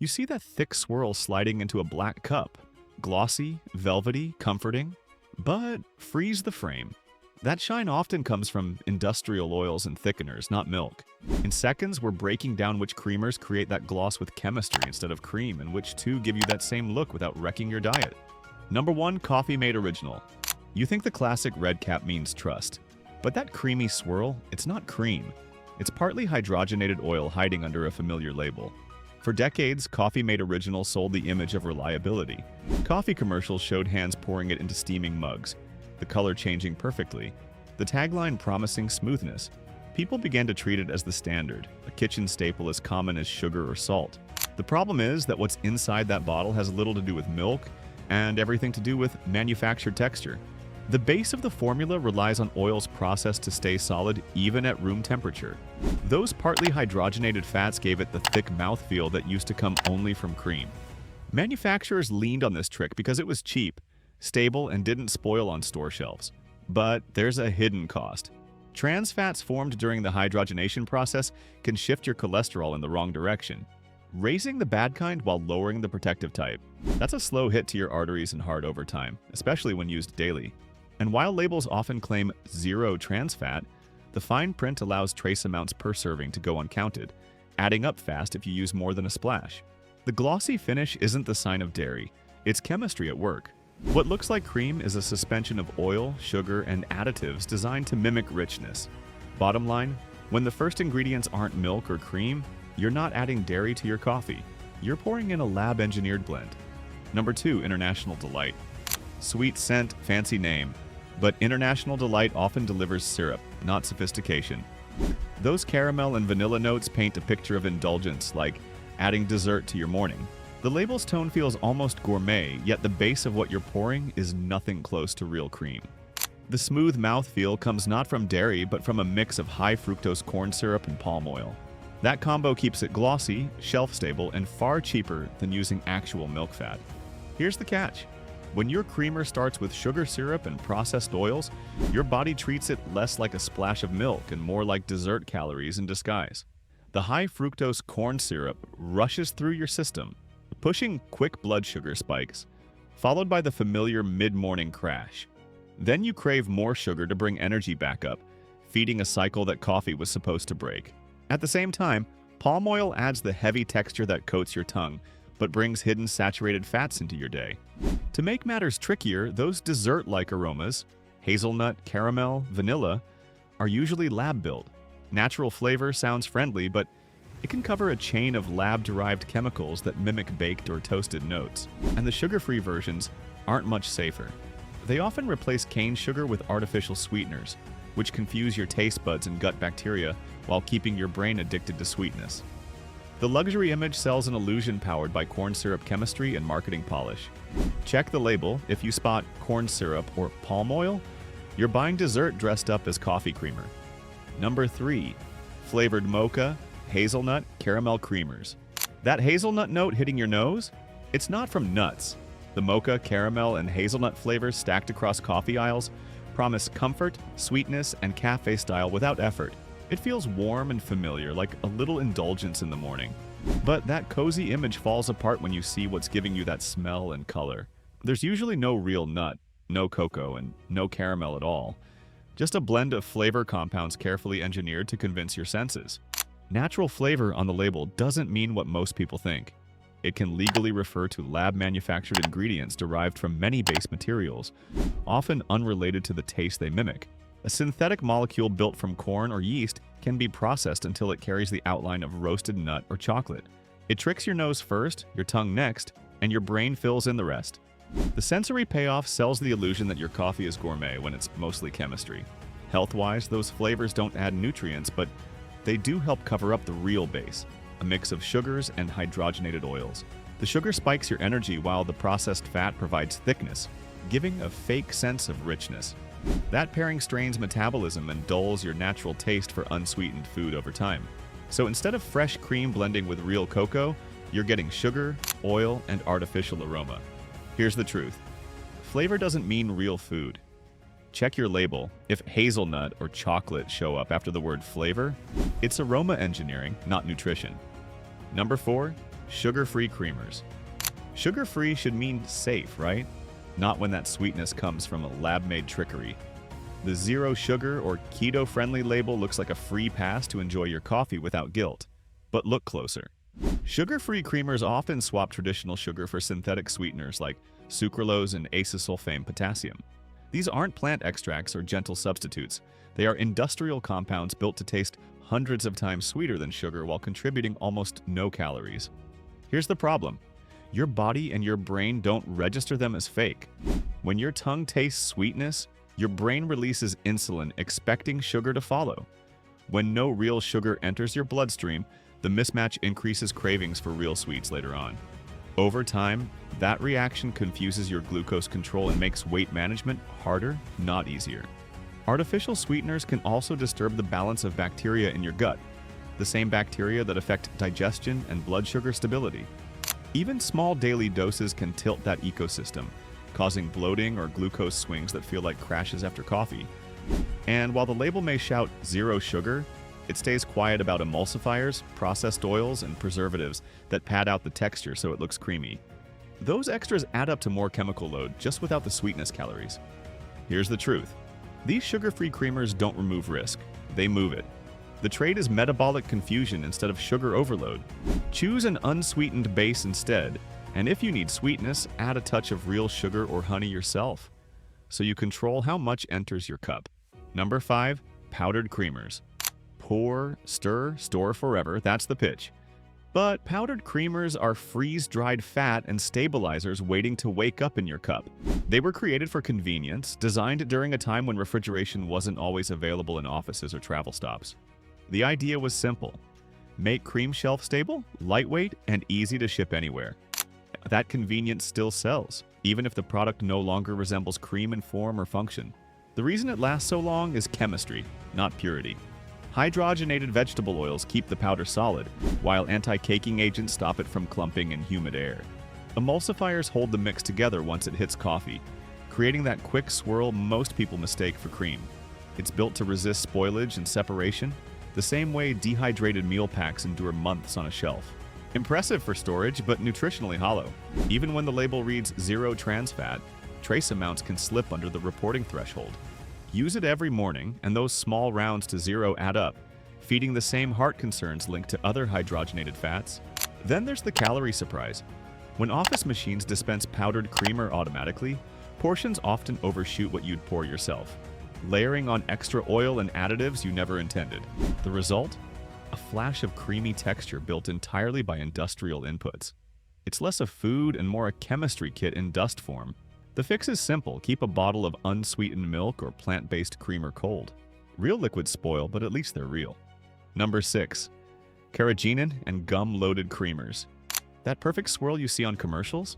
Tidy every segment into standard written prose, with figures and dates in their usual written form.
You see that thick swirl sliding into a black cup. Glossy, velvety, comforting. But freeze the frame. That shine often comes from industrial oils and thickeners, not milk. In seconds, we're breaking down which creamers create that gloss with chemistry instead of cream, and which two give you that same look without wrecking your diet. Number 1. Coffee Mate Original. You think the classic red cap means trust. But that creamy swirl, it's not cream. It's partly hydrogenated oil hiding under a familiar label. For decades, Coffee Mate Original sold the image of reliability. Coffee commercials showed hands pouring it into steaming mugs, the color changing perfectly, the tagline promising smoothness. People began to treat it as the standard, a kitchen staple as common as sugar or salt. The problem is that what's inside that bottle has little to do with milk and everything to do with manufactured texture. The base of the formula relies on oils processed to stay solid even at room temperature. Those partly hydrogenated fats gave it the thick mouthfeel that used to come only from cream. Manufacturers leaned on this trick because it was cheap, stable, and didn't spoil on store shelves. But there's a hidden cost. Trans fats formed during the hydrogenation process can shift your cholesterol in the wrong direction, raising the bad kind while lowering the protective type. That's a slow hit to your arteries and heart over time, especially when used daily. And while labels often claim zero trans fat, the fine print allows trace amounts per serving to go uncounted, adding up fast if you use more than a splash. The glossy finish isn't the sign of dairy, it's chemistry at work. What looks like cream is a suspension of oil, sugar, and additives designed to mimic richness. Bottom line, when the first ingredients aren't milk or cream, you're not adding dairy to your coffee. You're pouring in a lab-engineered blend. Number 2. International Delight. Sweet scent, fancy name. But International Delight often delivers syrup, not sophistication. Those caramel and vanilla notes paint a picture of indulgence, like adding dessert to your morning. The label's tone feels almost gourmet, yet the base of what you're pouring is nothing close to real cream. The smooth mouthfeel comes not from dairy, but from a mix of high fructose corn syrup and palm oil. That combo keeps it glossy, shelf-stable, and far cheaper than using actual milk fat. Here's the catch. When your creamer starts with sugar syrup and processed oils, your body treats it less like a splash of milk and more like dessert calories in disguise. The high fructose corn syrup rushes through your system, pushing quick blood sugar spikes, followed by the familiar mid-morning crash. Then you crave more sugar to bring energy back up, feeding a cycle that coffee was supposed to break. At the same time, palm oil adds the heavy texture that coats your tongue, but brings hidden saturated fats into your day. To make matters trickier, those dessert-like aromas, hazelnut, caramel, vanilla, are usually lab-built. Natural flavor sounds friendly, but it can cover a chain of lab-derived chemicals that mimic baked or toasted notes. And the sugar-free versions aren't much safer. They often replace cane sugar with artificial sweeteners, which confuse your taste buds and gut bacteria while keeping your brain addicted to sweetness. The luxury image sells an illusion powered by corn syrup chemistry and marketing polish. Check the label. If you spot corn syrup or palm oil, you're buying dessert dressed up as coffee creamer. Number 3. Flavored mocha, hazelnut, caramel creamers. That hazelnut note hitting your nose? It's not from nuts. The mocha, caramel, and hazelnut flavors stacked across coffee aisles promise comfort, sweetness, and cafe style without effort. It feels warm and familiar, like a little indulgence in the morning. But that cozy image falls apart when you see what's giving you that smell and color. There's usually no real nut, no cocoa, and no caramel at all. Just a blend of flavor compounds carefully engineered to convince your senses. Natural flavor on the label doesn't mean what most people think. It can legally refer to lab-manufactured ingredients derived from many base materials, often unrelated to the taste they mimic. A synthetic molecule built from corn or yeast can be processed until it carries the outline of roasted nut or chocolate. It tricks your nose first, your tongue next, and your brain fills in the rest. The sensory payoff sells the illusion that your coffee is gourmet when it's mostly chemistry. Health-wise, those flavors don't add nutrients, but they do help cover up the real base, a mix of sugars and hydrogenated oils. The sugar spikes your energy while the processed fat provides thickness, giving a fake sense of richness. That pairing strains metabolism and dulls your natural taste for unsweetened food over time. So instead of fresh cream blending with real cocoa, you're getting sugar, oil, and artificial aroma. Here's the truth. Flavor doesn't mean real food. Check your label. If hazelnut or chocolate show up after the word flavor, it's aroma engineering, not nutrition. Number 4. Sugar-free creamers. Sugar-free should mean safe, right? Not when that sweetness comes from a lab-made trickery. The zero sugar or keto-friendly label looks like a free pass to enjoy your coffee without guilt. But look closer. Sugar-free creamers often swap traditional sugar for synthetic sweeteners like sucralose and acesulfame potassium. These aren't plant extracts or gentle substitutes. They are industrial compounds built to taste hundreds of times sweeter than sugar while contributing almost no calories. Here's the problem. Your body and your brain don't register them as fake. When your tongue tastes sweetness, your brain releases insulin, expecting sugar to follow. When no real sugar enters your bloodstream, the mismatch increases cravings for real sweets later on. Over time, that reaction confuses your glucose control and makes weight management harder, not easier. Artificial sweeteners can also disturb the balance of bacteria in your gut, the same bacteria that affect digestion and blood sugar stability. Even small daily doses can tilt that ecosystem, causing bloating or glucose swings that feel like crashes after coffee. And while the label may shout zero sugar, it stays quiet about emulsifiers, processed oils, and preservatives that pad out the texture so it looks creamy. Those extras add up to more chemical load just without the sweetness calories. Here's the truth. These sugar-free creamers don't remove risk, they move it. The trade is metabolic confusion instead of sugar overload. Choose an unsweetened base instead, and if you need sweetness, add a touch of real sugar or honey yourself, so you control how much enters your cup. Number 5. Powdered creamers. Pour, stir, store forever, that's the pitch. But powdered creamers are freeze-dried fat and stabilizers waiting to wake up in your cup. They were created for convenience, designed during a time when refrigeration wasn't always available in offices or travel stops. The idea was simple. Make cream shelf stable, lightweight, and easy to ship anywhere. That convenience still sells, even if the product no longer resembles cream in form or function. The reason it lasts so long is chemistry, not purity. Hydrogenated vegetable oils keep the powder solid, while anti-caking agents stop it from clumping in humid air. Emulsifiers hold the mix together once it hits coffee, creating that quick swirl most people mistake for cream. It's built to resist spoilage and separation, the same way dehydrated meal packs endure months on a shelf. Impressive for storage, but nutritionally hollow. Even when the label reads zero trans fat, trace amounts can slip under the reporting threshold. Use it every morning, and those small rounds to zero add up, feeding the same heart concerns linked to other hydrogenated fats. Then there's the calorie surprise. When office machines dispense powdered creamer automatically, portions often overshoot what you'd pour yourself, layering on extra oil and additives you never intended. The result? A flash of creamy texture built entirely by industrial inputs. It's less a food and more a chemistry kit in dust form. The fix is simple. Keep a bottle of unsweetened milk or plant-based creamer cold. Real liquids spoil, but at least they're real. Number 6. Carrageenan and gum-loaded creamers. That perfect swirl you see on commercials?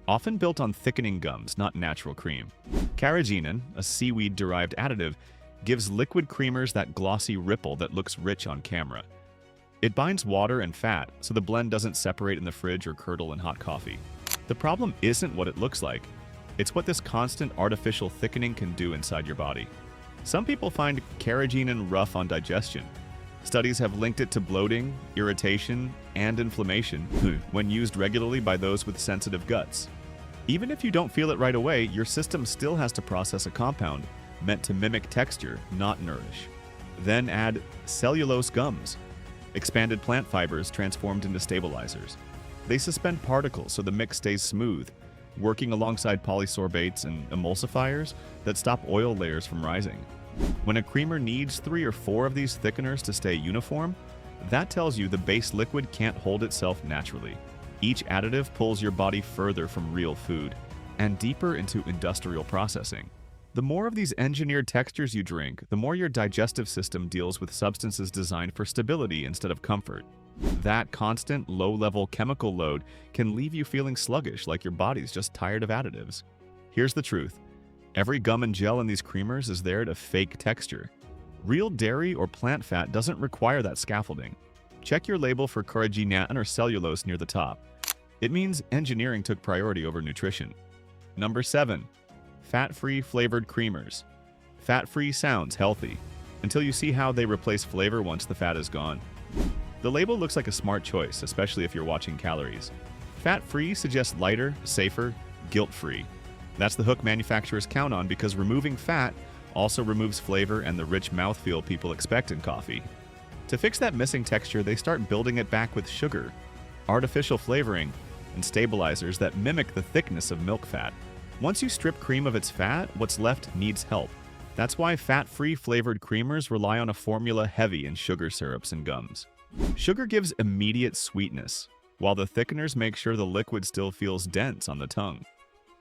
Often built on thickening gums, not natural cream. Carrageenan, a seaweed-derived additive, gives liquid creamers that glossy ripple that looks rich on camera. It binds water and fat, so the blend doesn't separate in the fridge or curdle in hot coffee. The problem isn't what it looks like. It's what this constant artificial thickening can do inside your body. Some people find carrageenan rough on digestion. Studies have linked it to bloating, irritation, and inflammation when used regularly by those with sensitive guts. Even if you don't feel it right away, your system still has to process a compound meant to mimic texture, not nourish. Then add cellulose gums, expanded plant fibers transformed into stabilizers. They suspend particles so the mix stays smooth, working alongside polysorbates and emulsifiers that stop oil layers from rising. When a creamer needs 3 or 4 of these thickeners to stay uniform, that tells you the base liquid can't hold itself naturally. Each additive pulls your body further from real food and deeper into industrial processing. The more of these engineered textures you drink, the more your digestive system deals with substances designed for stability instead of comfort. That constant, low-level chemical load can leave you feeling sluggish, like your body's just tired of additives. Here's the truth. Every gum and gel in these creamers is there to fake texture. Real dairy or plant fat doesn't require that scaffolding. Check your label for carrageenan or cellulose near the top. It means engineering took priority over nutrition. Number 7. Fat-free flavored creamers. Fat-free sounds healthy, until you see how they replace flavor once the fat is gone. The label looks like a smart choice, especially if you're watching calories. Fat-free suggests lighter, safer, guilt-free. That's the hook manufacturers count on because removing fat also removes flavor and the rich mouthfeel people expect in coffee. To fix that missing texture, they start building it back with sugar, artificial flavoring, and stabilizers that mimic the thickness of milk fat. Once you strip cream of its fat, what's left needs help. That's why fat-free flavored creamers rely on a formula heavy in sugar syrups and gums. Sugar gives immediate sweetness, while the thickeners make sure the liquid still feels dense on the tongue.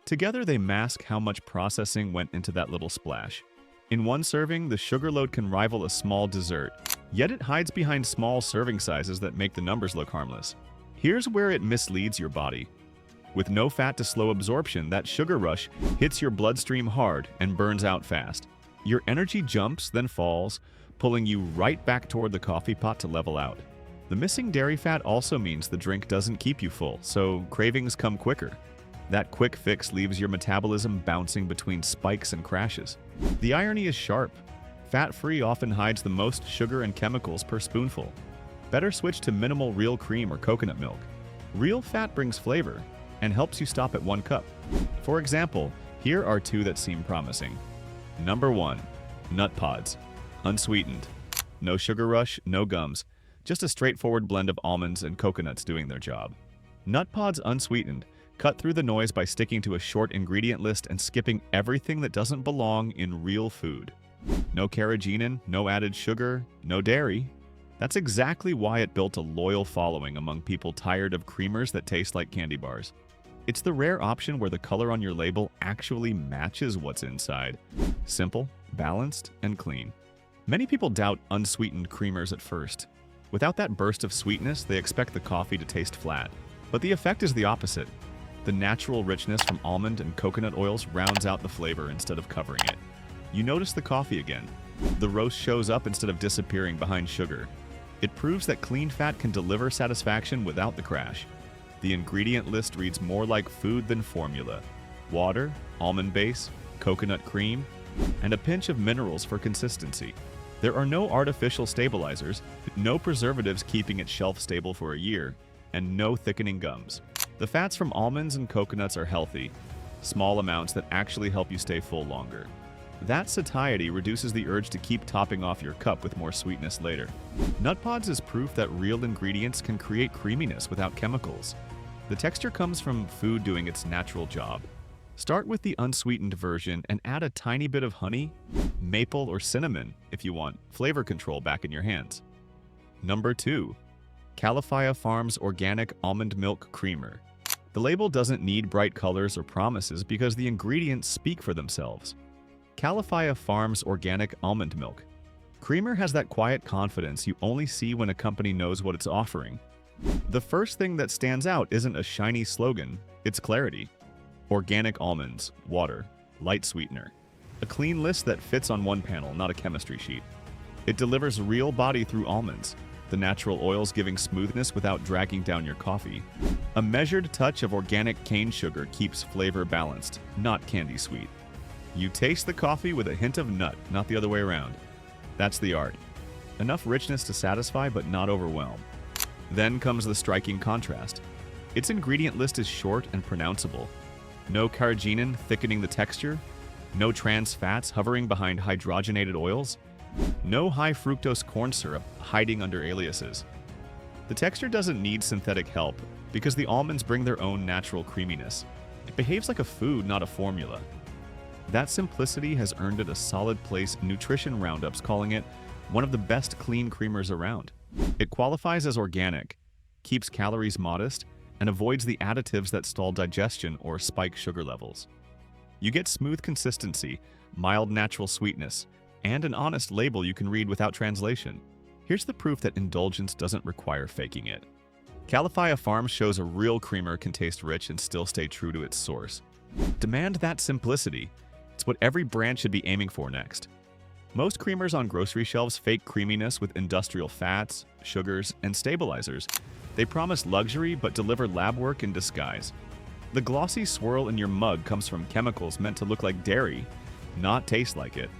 Together, they mask how much processing went into that little splash. In one serving, the sugar load can rival a small dessert, yet it hides behind small serving sizes that make the numbers look harmless. Here's where it misleads your body. With no fat to slow absorption, that sugar rush hits your bloodstream hard and burns out fast. Your energy jumps, then falls, pulling you right back toward the coffee pot to level out. The missing dairy fat also means the drink doesn't keep you full, so cravings come quicker. That quick fix leaves your metabolism bouncing between spikes and crashes. The irony is sharp. Fat-free often hides the most sugar and chemicals per spoonful. Better switch to minimal real cream or coconut milk. Real fat brings flavor and helps you stop at 1 cup. For example, here are 2 that seem promising. Number 1. Nut Pods. Unsweetened. No sugar rush, no gums. Just a straightforward blend of almonds and coconuts doing their job. Nut Pods Unsweetened cut through the noise by sticking to a short ingredient list and skipping everything that doesn't belong in real food. No carrageenan, no added sugar, no dairy. That's exactly why it built a loyal following among people tired of creamers that taste like candy bars. It's the rare option where the color on your label actually matches what's inside. Simple, balanced, and clean. Many people doubt unsweetened creamers at first. Without that burst of sweetness, they expect the coffee to taste flat. But the effect is the opposite. The natural richness from almond and coconut oils rounds out the flavor instead of covering it. You notice the coffee again. The roast shows up instead of disappearing behind sugar. It proves that clean fat can deliver satisfaction without the crash. The ingredient list reads more like food than formula. Water, almond base, coconut cream, and a pinch of minerals for consistency. There are no artificial stabilizers, no preservatives keeping it shelf stable for a year, and no thickening gums. The fats from almonds and coconuts are healthy, small amounts that actually help you stay full longer. That satiety reduces the urge to keep topping off your cup with more sweetness later. Nut Pods is proof that real ingredients can create creaminess without chemicals. The texture comes from food doing its natural job. Start with the unsweetened version and add a tiny bit of honey, maple, or cinnamon if you want flavor control back in your hands. Number 2. Califia Farms Organic Almond Milk Creamer. The label doesn't need bright colors or promises because the ingredients speak for themselves. Califia Farms Organic Almond Milk. Creamer has that quiet confidence you only see when a company knows what it's offering. The first thing that stands out isn't a shiny slogan, it's clarity. Organic almonds, water, light sweetener. A clean list that fits on one panel, not a chemistry sheet. It delivers real body through almonds, the natural oils giving smoothness without dragging down your coffee. A measured touch of organic cane sugar keeps flavor balanced, not candy sweet. You taste the coffee with a hint of nut, not the other way around. That's the art. Enough richness to satisfy but not overwhelm. Then comes the striking contrast. Its ingredient list is short and pronounceable. No carrageenan thickening the texture, no trans fats hovering behind hydrogenated oils, no high fructose corn syrup hiding under aliases. The texture doesn't need synthetic help because the almonds bring their own natural creaminess. It behaves like a food, not a formula. That simplicity has earned it a solid place in nutrition roundups, calling it one of the best clean creamers around. It qualifies as organic, keeps calories modest, and avoids the additives that stall digestion or spike sugar levels. You get smooth consistency, mild natural sweetness, and an honest label you can read without translation. Here's the proof that indulgence doesn't require faking it. Califia Farms shows a real creamer can taste rich and still stay true to its source. Demand that simplicity. It's what every brand should be aiming for next. Most creamers on grocery shelves fake creaminess with industrial fats, sugars, and stabilizers. They promise luxury but deliver lab work in disguise. The glossy swirl in your mug comes from chemicals meant to look like dairy, not taste like it.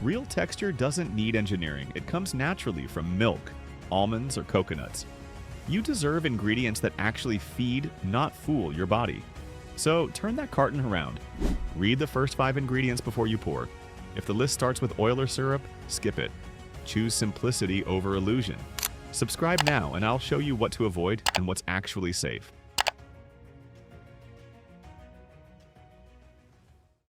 Real texture doesn't need engineering. It comes naturally from milk, almonds, or coconuts. You deserve ingredients that actually feed, not fool your body. So turn that carton around. Read the first 5 ingredients before you pour. If the list starts with oil or syrup, skip it. Choose simplicity over illusion. Subscribe now and I'll show you what to avoid and what's actually safe.